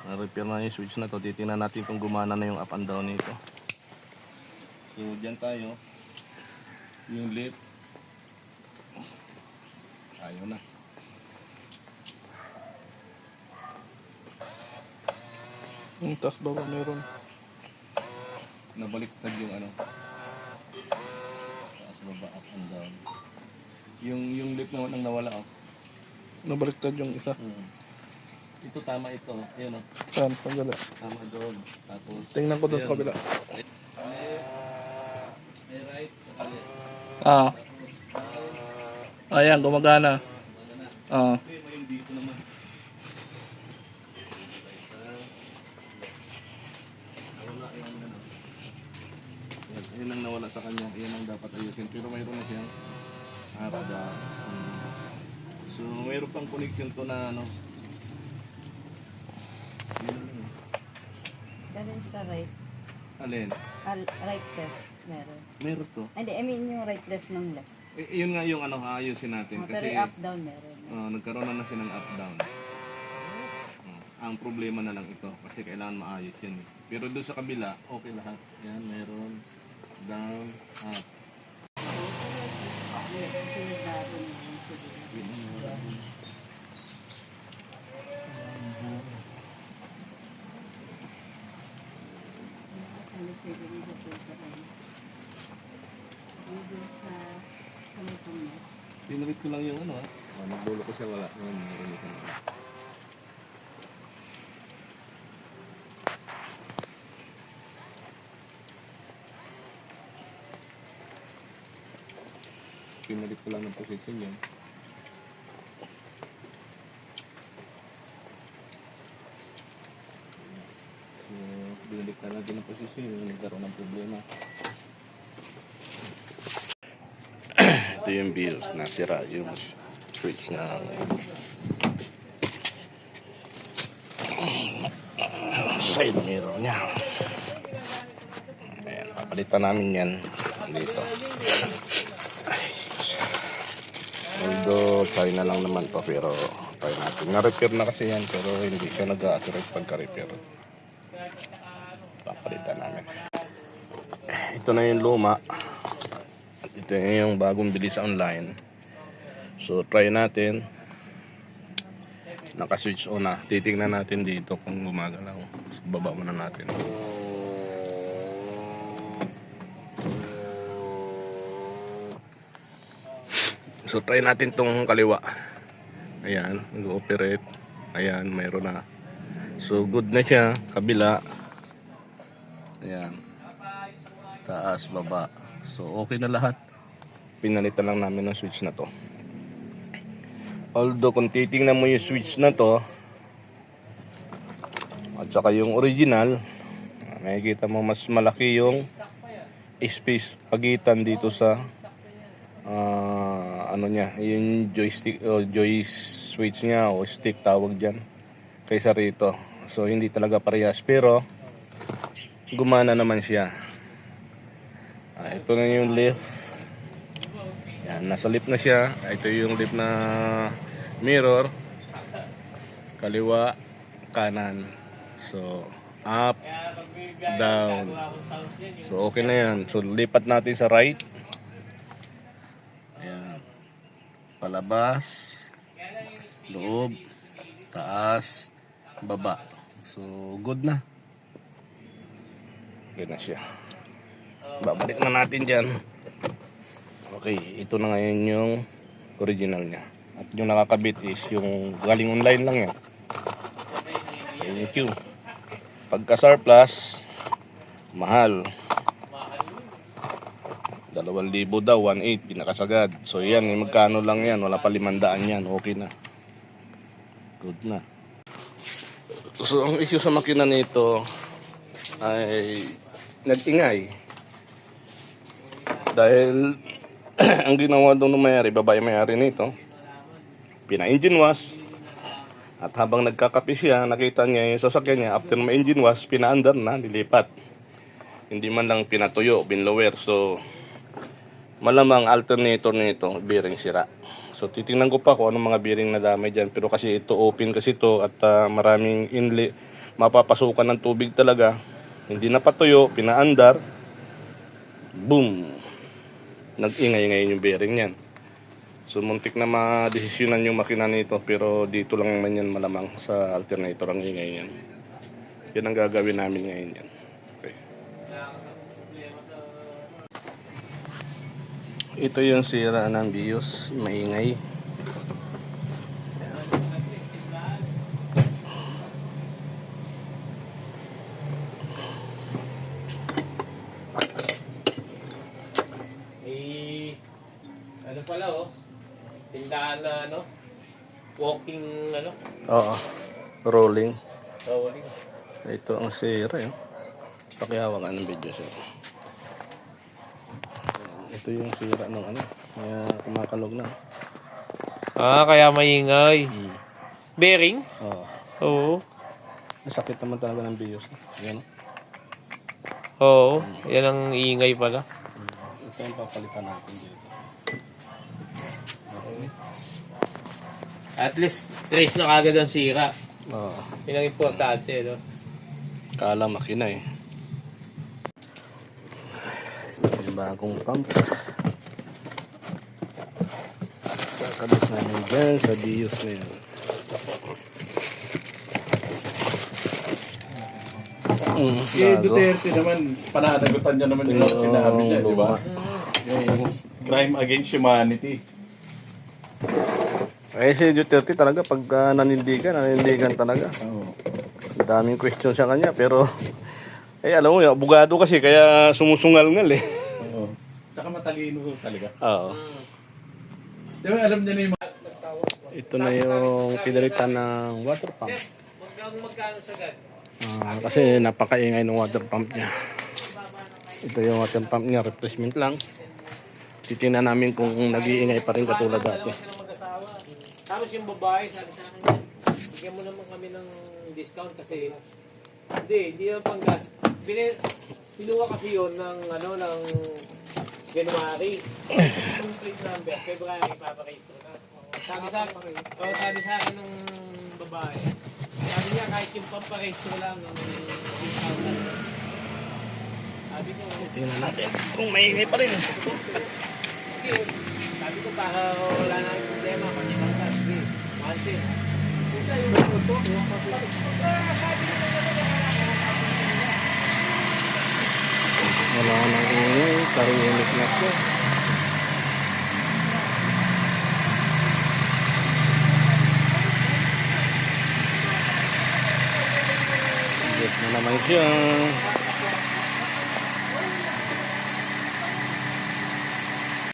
Na-repair na yung switch na to. Titingnan natin kung gumana na yung up and down nito. So dyan tayo. Yung lift. Ayaw na. Tapos baba meron. Nabaliktad yung ano. Taas baba, up and down. Yung lift na nang nawala oh. Nabaliktad yung isa. Ito tama ito. Ayun oh. Saan? Pagdala. Tama doon. Tapos Tingnan ko doon sa kabila. may right. Ayan, gumagana. Yung dito naman. Nawala yung ano. Yan ang nawala sa kanya. Yan ang dapat ayusin. Pero mayroon na siyang arada. So mayroon pang connection to na ano. Ganun sa right. Alin? Right left. Meron. Meron to. Hindi, I mean yung right left ng left. Yun nga yung ano, ayusin natin. Pero Kasi up down meron. nagkaroon na siya ng up down. Ang problema na lang ito kasi kailangan maayos yan. Pero doon sa kabila, okay lahat. Yan, meron down, up. Pinalit ko lang yung ano ha. Nagbulo ko siya wala. Meron siya. Pinalit ko lang ng position yan. So, binalik na natin ng position yung nagkaroon ng problema. Ito yung BIOS, nasira yung switch na side mirror niya. Ayan, papalitan namin yan dito. Although China lang naman to, pero try natin. Na-repair na kasi yan pero hindi siya nag-accurate pagka-repair. Papalitan namin. Ito na yung luma. Ito yung bagong bili sa online. So try natin. Naka-switch on na. Titingnan natin dito kung gumagalaw. So, baba muna natin. So try natin tong kaliwa. Ayan, nag-ooperate. Ayan, mayroon na. So good na siya. Kabila. Ayan. Taas, baba. So okay na lahat. Pinalitan lang namin ng switch na to. Although kung titingnan mo yung switch na to at saka yung original, makikita mo mas malaki yung space pagitan dito sa ano niya, yung joystick o joy switch niya o stick tawag dyan kaysa rito. So hindi talaga parehas pero gumana naman siya. Ito na yung lift. Yan, nasa lift na siya. Ito yung lift na mirror. Kaliwa, kanan. So, up, down. So, okay na yan. So, lipat natin sa right. Ayan. Palabas, loob, taas, baba. So, good na. Okay na siya. Babalik na natin dyan. Okay, ito na ngayon yung original niya. At yung nakakabit is yung galing online lang yan. Thank you. Pagka surplus, mahal. 2,000 daw, 1,800 pinakasagad. So yan, magkano lang yan, wala pa 500 yan, okay na. Good na. So ang issue sa makina nito ay nag-ingay. Dahil ang ginawa doon ng mayari, babae mayari nito, pina-engine wash. At habang nagkakape siya, nakita niya yung sasakyan niya, after ma-engine wash, pina-under na, nilipat. Hindi man lang pinatuyo, binlower. So, malamang alternator nito, bearing sira. So titingnan ko pa kung anong mga bearing na damay dyan. Pero kasi ito open kasi ito at maraming inlet. Mapapasukan ng tubig talaga. Hindi na patuyo, pinaandar. Boom! Nag-ingay-ingay yung bearing yan. So muntik na madesisyonan yung makina nito. Pero dito lang man yan malamang sa alternator ang ingay yan. Yan ang gagawin namin ngayon yan. Okay. Ito yung sira ng BIOS, maingay. May ano pala oh. Tindahan na ano. Walking ano. Oo, rolling. Rolling. Ito ang sira yun. Pakihawa nga ng video sir. Ito yung sira ng ano, kaya kumakalog na. Ah, kaya maingay. Bearing? Oo. Oo. Masakit naman talaga ng BIOS. Yan. Oo. Yan ang ingay pala. Ito yung papalitan natin dito. At least trace na kagad ang sira. Oo. Yun ang importante, no? Kala makina eh. Ito yung bagong pump. Kakabit namin dyan sa BIOS na yan. Eh, Duterte naman, pananagutan niya naman yung sinabi niya, di ba? Yung crime against humanity. Eh si Duterte talaga pag nanindigan talaga. Oo. Daming question sa kanya pero alam mo, abogado kasi kaya sumusungal-ngal eh. Oo. Tsaka matalino talaga. Oo. Di ba, alam niya na yung Ito na yung pinalitan ng water pump. Huwag kang magkano sagad. Kasi napakaingay ng water pump niya. Ito yung water pump niya, replacement lang. Titingnan namin kung nag-iingay pa rin katulad dati. Sila mag-asawa. Tapos yung babae, sabi sa akin, bigyan mo naman kami ng discount kasi hindi naman pang gas. Pinuha kasi yun ng ng January. Yung plate number, February, paparegister na. Sabi sa akin ng babae, sabi niya kahit yung paparegister lang ng discount lang. Sabi ko, Tingnan natin kung maingay pa rin. sige, sabi ko para wala na yung problema, magibang ka, sige, once eh. Wala nang ingay, tahimik na po. Get na naman siya.